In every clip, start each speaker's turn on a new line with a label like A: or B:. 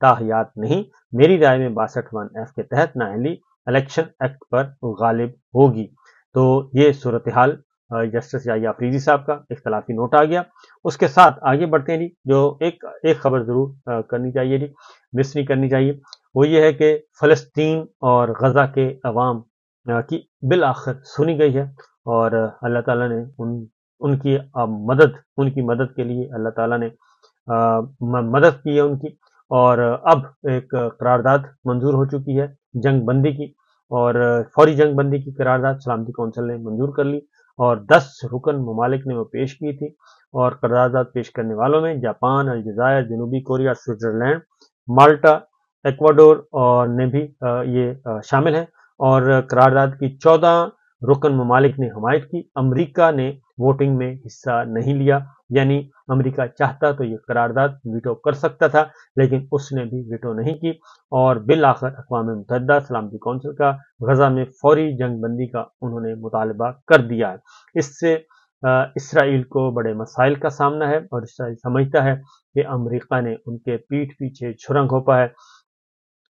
A: تاحیات نہیں، میری رائے میں 62(1)(f) کے تحت نااہلی الیکشن ایکٹ پر غالب ہوگی۔ تو یہ صورتحال جسٹس یحییٰ آفریدی صاحب کا اختلافی نوٹ آ گیا۔ اس کے ساتھ آگے بڑھتے ہیں جی، جو ایک خبر ضرور کرنی چاہیے جی، مس نہیں کرنی چاہیے، وہ یہ ہے کہ فلسطین اور غزہ کے عوام کی بالآخر سنی گئی ہے، اور اللہ تعالیٰ نے ان کی مدد کے لیے اللہ تعالیٰ نے مدد کی ہے ان کی، اور اب ایک قرارداد منظور ہو چکی ہے جنگ بندی کی، اور فوری جنگ بندی کی قرارداد سلامتی کونسل نے منظور کر لی، اور 10 رکن ممالک نے وہ پیش کی تھی، اور قرارداد پیش کرنے والوں میں جاپان، الجزائر، جنوبی کوریا، سوئٹزرلینڈ، مالٹا، ایکواڈور اور نے بھی یہ شامل ہیں، اور قرارداد کی 14 رکن ممالک نے حمایت کی۔ امریکہ نے ووٹنگ میں حصہ نہیں لیا، یعنی امریکہ چاہتا تو یہ قرارداد ویٹو کر سکتا تھا، لیکن اس نے بھی ویٹو نہیں کی، اور بالآخر اقوام متحدہ سلامتی کونسل کا غزہ میں فوری جنگ بندی کا انہوں نے مطالبہ کر دیا ہے۔ اس سے اسرائیل کو بڑے مسائل کا سامنا ہے، اور اسرائیل سمجھتا ہے کہ امریکہ نے ان کے پیٹھ پیچھے چھرنگ گھونپا ہے،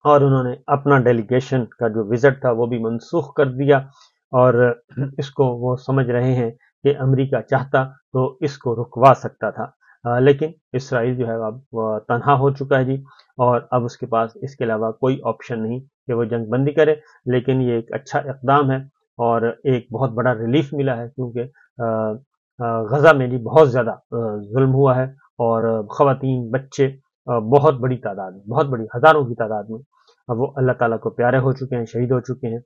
A: اور انہوں نے اپنا ڈیلیگیشن کا جو وزٹ تھا وہ بھی منسوخ کر دیا، اور اس کو وہ سمجھ رہے ہیں کہ امریکہ چاہتا تو اس کو رکوا سکتا تھا، لیکن اسرائیل جو ہے اب تنہا ہو چکا ہے جی، اور اب اس کے پاس اس کے علاوہ کوئی آپشن نہیں کہ وہ جنگ بندی کرے، لیکن یہ ایک اچھا اقدام ہے، اور ایک بہت بڑا ریلیف ملا ہے، کیونکہ غزہ میں بھی بہت زیادہ ظلم ہوا ہے، اور خواتین، بچے بہت بڑی تعداد میں، بہت بڑی ہزاروں کی تعداد میں اب وہ اللہ تعالیٰ کو پیارے ہو چکے ہیں، شہید ہو چکے ہیں۔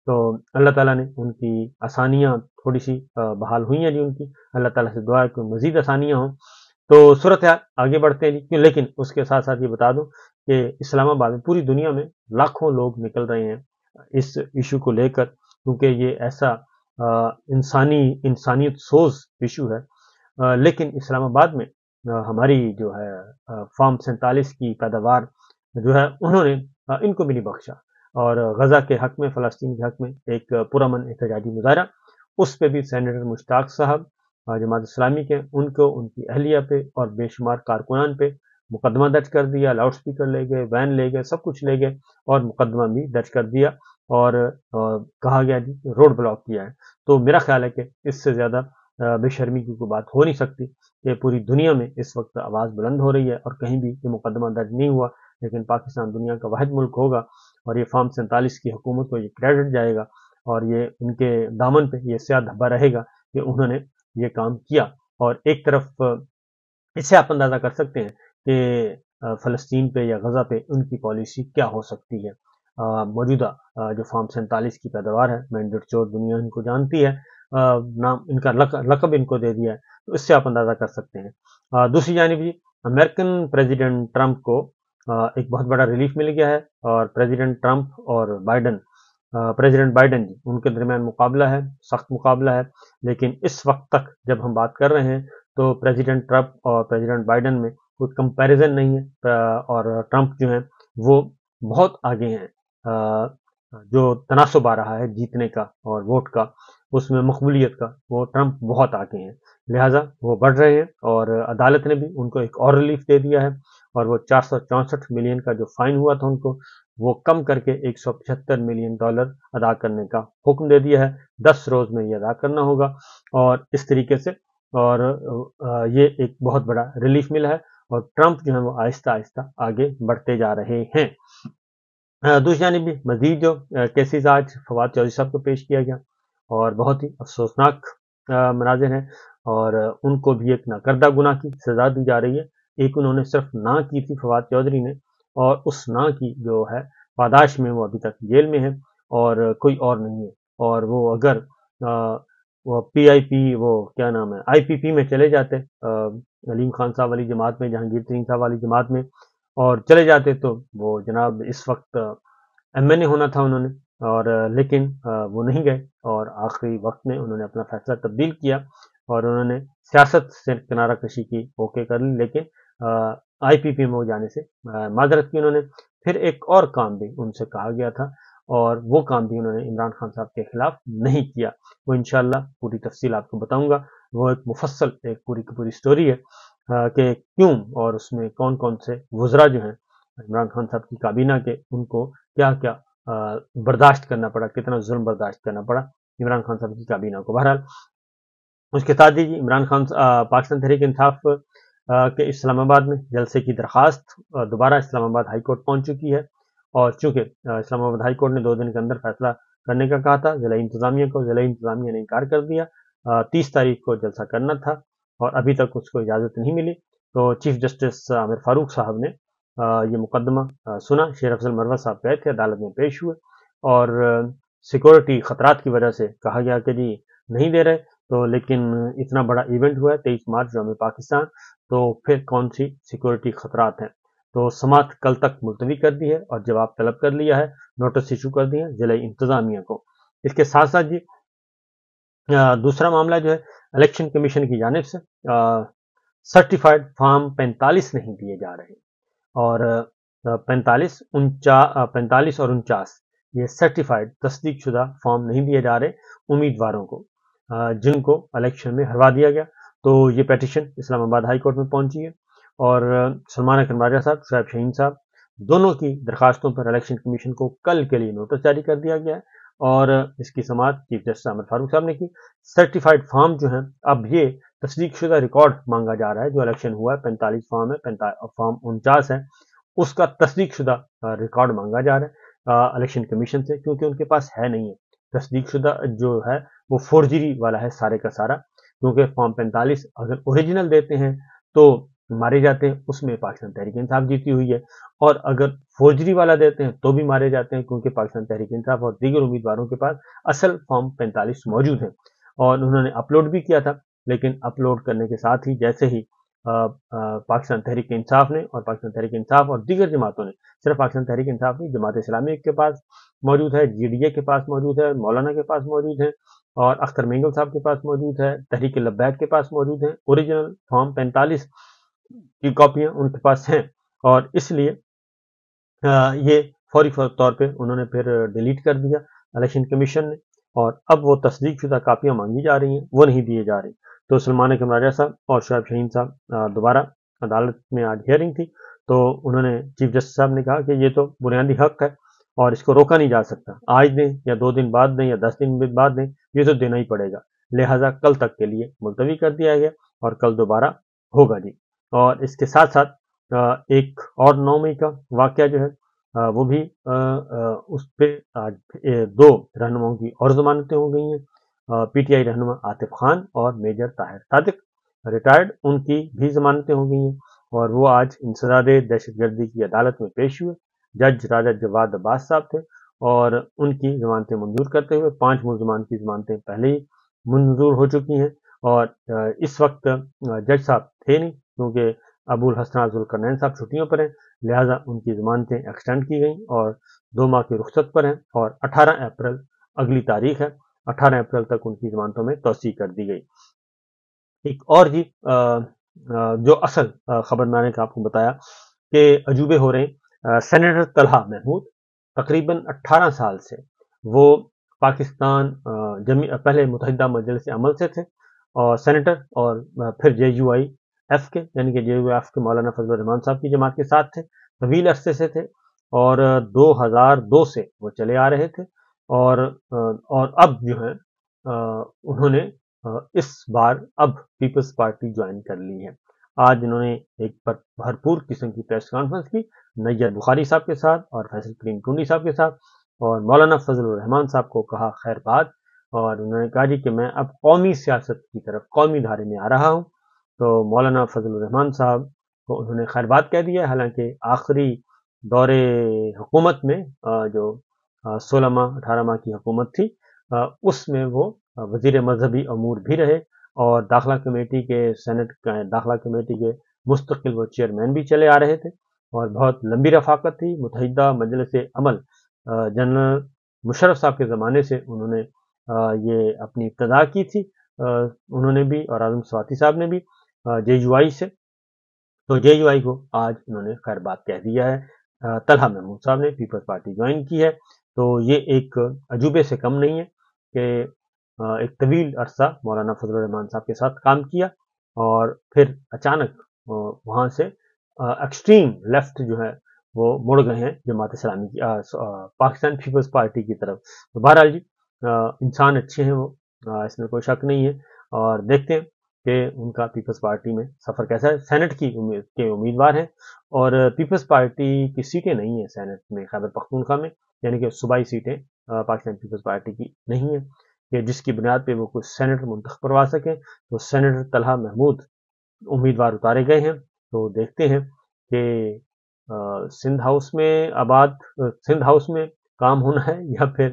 A: تو اللہ تعالیٰ نے ان کی آسانیاں تھوڑی سی بحال ہوئی ہیں جی ان کی، اللہ تعالیٰ سے دعا ہے کہ مزید آسانیاں ہوں۔ تو صورتحال آگے بڑھتے ہیں جی، لیکن اس کے ساتھ ساتھ یہ بتا دوں کہ اسلام آباد میں پوری دنیا میں لاکھوں لوگ نکل رہے ہیں اس ایشو کو لے کر، کیونکہ یہ ایسا انسانیت سوز ایشو ہے، لیکن اسلام آباد میں ہماری جو ہے فارم 47 کی پیداوار جو ہے انہوں نے ان کو بھی نہیں بخشا، اور غزہ کے حق میں، فلسطین کے حق میں ایک پرامن احتجاجی مظاہرہ، اس پہ بھی سینیٹر مشتاق صاحب جماعت اسلامی کے، ان کو ان کی اہلیہ پہ اور بے شمار کارکنان پہ مقدمہ درج کر دیا، لاؤڈ سپیکر لے گئے، وین لے گئے، سب کچھ لے گئے، اور مقدمہ بھی درج کر دیا، اور کہا گیا جی روڈ بلاک کیا ہے۔ تو میرا خیال ہے کہ اس سے زیادہ بے شرمی کی کوئی بات ہو نہیں سکتی کہ پوری دنیا میں اس وقت آواز بلند ہو رہی ہے، اور کہیں بھی یہ مقدمہ درج نہیں ہوا، لیکن پاکستان دنیا کا واحد ملک ہوگا، اور یہ فارم 47 کی حکومت کو یہ کریڈٹ جائے گا، اور یہ ان کے دامن پہ یہ سیاہ دھبا رہے گا کہ انہوں نے یہ کام کیا۔ اور ایک طرف اس سے آپ اندازہ کر سکتے ہیں کہ فلسطین پہ یا غزہ پہ ان کی پالیسی کیا ہو سکتی ہے۔ موجودہ جو فارم 47 کی پیداوار ہے، مینڈیٹ چور دنیا ان کو جانتی ہے، نام ان کا لقب ان کو دے دیا ہے، تو اس سے آپ اندازہ کر سکتے ہیں۔ دوسری جانب بھی امریکن پریزیڈنٹ ٹرمپ کو ایک بہت بڑا ریلیف مل گیا ہے، اور پریزیڈنٹ ٹرمپ اور پریزیڈنٹ بائیڈن جی، ان کے درمیان مقابلہ ہے، سخت مقابلہ ہے، لیکن اس وقت تک جب ہم بات کر رہے ہیں تو پریزیڈنٹ ٹرمپ اور پریزیڈنٹ بائیڈن میں کوئی کمپیریزن نہیں ہے، اور ٹرمپ جو ہیں وہ بہت آگے ہیں، جو تناسب آ رہا ہے جیتنے کا اور ووٹ کا، اس میں مقبولیت کا، وہ ٹرمپ بہت آگے ہیں، لہٰذا وہ بڑھ رہے ہیں، اور عدالت نے بھی ان کو ایک اور ریلیف دے دیا ہے، اور وہ 464 ملین کا جو فائن ہوا تھا ان کو، وہ کم کر کے $175 ملین ادا کرنے کا حکم دے دیا ہے، 10 روز میں یہ ادا کرنا ہوگا، اور اس طریقے سے، اور یہ ایک بہت بڑا ریلیف ملا ہے، اور ٹرمپ جو ہے وہ آہستہ آہستہ آگے بڑھتے جا رہے ہیں۔ دوسری جانب بھی مزید جو کیسز آج فواد چودھری صاحب کو پیش کیا گیا، اور بہت ہی افسوسناک مناظر ہیں، اور ان کو بھی ایک ناکردہ گناہ کی سزا دی جا رہی ہے۔ ایک انہوں نے صرف نہ کی تھی فواد چودھری نے، اور اس نہ کی جو ہے پاداش میں وہ ابھی تک جیل میں ہے، اور کوئی اور نہیں ہے، اور وہ اگر وہ پی آئی پی، وہ کیا نام ہے، آئی پی پی میں چلے جاتے، علیم خان صاحب والی جماعت میں، جہانگیر ترین صاحب والی جماعت میں، اور چلے جاتے تو وہ جناب اس وقت ایم این اے ہونا تھا انہوں نے، اور لیکن وہ نہیں گئے، اور آخری وقت میں انہوں نے اپنا فیصلہ تبدیل کیا، اور انہوں نے سیاست سے کنارہ کشی کی اوکے کر لی، لیکن آئی پی پی میں وہ جانے سے معذرت کی انہوں نے۔ پھر ایک اور کام بھی ان سے کہا گیا تھا، اور وہ کام بھی انہوں نے عمران خان صاحب کے خلاف نہیں کیا، وہ انشاءاللہ پوری تفصیل آپ کو بتاؤں گا، وہ ایک مفصل ایک پوری کی پوری سٹوری ہے کہ کیوں، اور اس میں کون کون سے وزراء جو ہیں عمران خان صاحب کی کابینہ کے ان کو کیا کیا برداشت کرنا پڑا، کتنا ظلم برداشت کرنا پڑا عمران خان صاحب کی کابینہ کو۔ بہرحال اس کے ساتھ ہی عمران خان پاکستان تحریک انصاف کے اسلام آباد میں جلسے کی درخواست دوبارہ اسلام آباد ہائی کورٹ پہنچ چکی ہے، اور چونکہ اسلام آباد ہائی کورٹ نے 2 دن کے اندر فیصلہ کرنے کا کہا تھا ضلعی انتظامیہ کو، ضلعی انتظامیہ نے انکار کر دیا۔ 30 تاریخ کو جلسہ کرنا تھا اور ابھی تک اس کو اجازت نہیں ملی، تو چیف جسٹس عامر فاروق صاحب نے یہ مقدمہ سنا۔ شیر افضل مروت صاحب گئے تھے، عدالت میں پیش ہوئے، اور سیکورٹی خطرات کی وجہ سے کہا گیا کہ جی نہیں دے رہے، تو لیکن اتنا بڑا ایونٹ ہوا ہے 23 مارچ یوم پاکستان، تو پھر کون سی سیکورٹی خطرات ہیں، تو سماعت کل تک ملتوی کر دی ہے اور جواب طلب کر لیا ہے، نوٹس ایشو کر دیے ہیں ضلعی انتظامیہ کو۔ اس کے ساتھ ساتھ جی دوسرا معاملہ جو ہے الیکشن کمیشن کی جانب سے سرٹیفائیڈ فارم 45 نہیں دیے جا رہے، اور 45 اور 49 یہ سرٹیفائیڈ تصدیق شدہ فارم نہیں دیے جا رہے امیدواروں کو جن کو الیکشن میں ہروا دیا گیا۔ تو یہ پیٹیشن اسلام آباد ہائی کورٹ میں پہنچی ہے، اور سلمان اکرم راجہ صاحب، شعیب شاہین صاحب دونوں کی درخواستوں پر الیکشن کمیشن کو کل کے لیے نوٹس جاری کر دیا گیا ہے، اور اس کی سماعت چیف جسٹس عامر فاروق صاحب نے کی۔ سرٹیفائیڈ فارم جو ہیں اب یہ تصدیق شدہ ریکارڈ مانگا جا رہا ہے، جو الیکشن ہوا ہے 45 فارم ہے، فارم 49 ہے، اس کا تصدیق شدہ ریکارڈ مانگا جا رہا ہے الیکشن کمیشن سے، کیونکہ ان کے پاس ہے نہیں ہے تصدیق شدہ، جو ہے وہ فورجری والا ہے سارے کا سارا، کیونکہ فارم 45 اگر اوریجنل دیتے ہیں تو مارے جاتے ہیں، اس میں پاکستان تحریک انصاف جیتی ہوئی ہے، اور اگر فورجری والا دیتے ہیں تو بھی مارے جاتے ہیں، کیونکہ پاکستان تحریک انصاف اور دیگر امیدواروں کے پاس اصل فارم 45 موجود ہیں، اور انہوں نے اپلوڈ بھی کیا تھا، لیکن اپلوڈ کرنے کے ساتھ ہی جیسے ہی پاکستان تحریک انصاف نے اور پاکستان تحریک انصاف اور دیگر جماعتوں نے، صرف پاکستان تحریک انصاف نہیں، جماعت اسلامی کے پاس موجود ہے، جی ڈی اے کے پاس موجود ہے، مولانا کے پاس موجود ہے، اور اختر مینگل صاحب کے پاس موجود ہے، تحریک لبیک کے پاس موجود ہیں، اوریجنل فارم 45 کی کاپیاں ان کے پاس ہیں، اور اس لیے یہ فوری طور پہ انہوں نے پھر ڈیلیٹ کر دیا الیکشن کمیشن نے، اور اب وہ تصدیق شدہ کاپیاں مانگی جا رہی ہیں، وہ نہیں دیے جا رہی۔ تو سلمان اکرم راجہ صاحب اور شعیب شاہین صاحب دوبارہ عدالت میں آج ہیئرنگ تھی، تو انہوں نے چیف جسٹس صاحب نے کہا کہ یہ تو بنیادی حق ہے اور اس کو روکا نہیں جا سکتا، آج دیں یا 2 دن بعد دیں یا 10 دن بعد دیں، یہ تو دینا ہی پڑے گا، لہٰذا کل تک کے لیے ملتوی کر دیا گیا اور کل دوبارہ ہوگا جی۔ اور اس کے ساتھ ساتھ ایک اور 9 مئی کا واقعہ جو ہے وہ بھی اس پہ آج 2 رہنماؤں کی اور ضمانتیں ہو گئی ہیں، پی ٹی آئی رہنما عاطف خان اور میجر طاہر صادق ریٹائرڈ، ان کی بھی ضمانتیں ہو گئی ہیں، اور وہ آج انسداد دہشت گردی کی عدالت میں پیش ہوئے۔ جج راجہ جواد عباس صاحب تھے، اور ان کی ضمانتیں منظور کرتے ہوئے 5 ملزمان کی ضمانتیں پہلے ہی منظور ہو چکی ہیں، اور اس وقت جج صاحب تھے نہیں، کیونکہ ابو الحسن ذوالقرنین صاحب چھٹیوں پر ہیں، لہٰذا ان کی ضمانتیں ایکسٹینڈ کی گئیں اور 2 ماہ کی رخصت پر ہیں، اور 18 اپریل اگلی تاریخ ہے، 18 اپریل تک ان کی ضمانتوں میں توسیع کر دی گئی۔ ایک اور جی جو اصل خبر میں نے آپ کو بتایا کہ عجوبے ہو رہے ہیں، سینیٹر طلحہ محمود تقریباً 18 سال سے وہ پاکستان پہلے متحدہ مجلس عمل سے تھے، اور سینیٹر، اور پھر جے یو آئی ایف کے، یعنی کہ جے یو ایف کے مولانا فضل الرحمان صاحب کی جماعت کے ساتھ تھے، طویل عرصے سے تھے، اور 2002 سے وہ چلے آ رہے تھے، اور اب جو ہے انہوں نے اس بار اب پیپلز پارٹی جوائن کر لی ہے۔ آج انہوں نے ایک بھرپور قسم کی پریس کانفرنس کی نیّر بخاری صاحب کے ساتھ اور فیصل کریم ٹنڈی صاحب کے ساتھ، اور مولانا فضل الرحمان صاحب کو کہا خیر بات، اور انہوں نے کہا جی کہ میں اب قومی سیاست کی طرف، قومی دھارے میں آ رہا ہوں، تو مولانا فضل الرحمان صاحب کو انہوں نے خیر بات کہہ دیا، حالانکہ آخری دور حکومت میں جو 16 ماہ 18 ماہ کی حکومت تھی، اس میں وہ وزیر مذہبی امور بھی رہے، اور داخلہ کمیٹی کے، سینٹ داخلہ کمیٹی کے مستقل وہ چیئرمین بھی چلے آ رہے تھے، اور بہت لمبی رفاقت تھی۔ متحدہ مجلس عمل جنرل مشرف صاحب کے زمانے سے انہوں نے یہ اپنی ابتدا کی تھی، انہوں نے بھی، اور اعظم سواتی صاحب نے بھی جے یو آئی سے، تو جے یو آئی کو آج انہوں نے خیر بات کہہ دیا ہے، طلحہ محمود صاحب نے پیپلز پارٹی جوائن کی ہے، تو یہ ایک عجوبے سے کم نہیں ہے کہ ایک طویل عرصہ مولانا فضل الرحمان صاحب کے ساتھ کام کیا، اور پھر اچانک وہاں سے ایکسٹریم لیفٹ جو ہے وہ مڑ گئے ہیں جماعت اسلامی کی پاکستان پیپلز پارٹی کی طرف. تو بہرحال جی انسان اچھے ہیں وہ، اس میں کوئی شک نہیں ہے، اور دیکھتے ہیں کہ ان کا پیپلز پارٹی میں سفر کیسا ہے. سینٹ کی کے امیدوار ہیں، اور پیپلز پارٹی کی سیٹیں نہیں ہیں سینٹ میں خیبر پختونخوا میں، یعنی کہ صوبائی سیٹیں پاکستان پیپلز پارٹی کی نہیں ہیں کہ جس کی بنیاد پہ وہ کچھ سینیٹر منتخب کروا سکیں. تو سینیٹر طلحہ محمود امیدوار اتارے گئے ہیں. تو دیکھتے ہیں کہ سندھ ہاؤس میں کام ہونا ہے یا پھر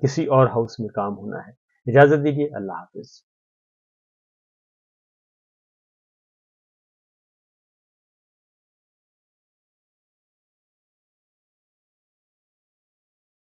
A: کسی اور ہاؤس میں کام ہونا ہے. اجازت دیجیے، اللہ حافظ.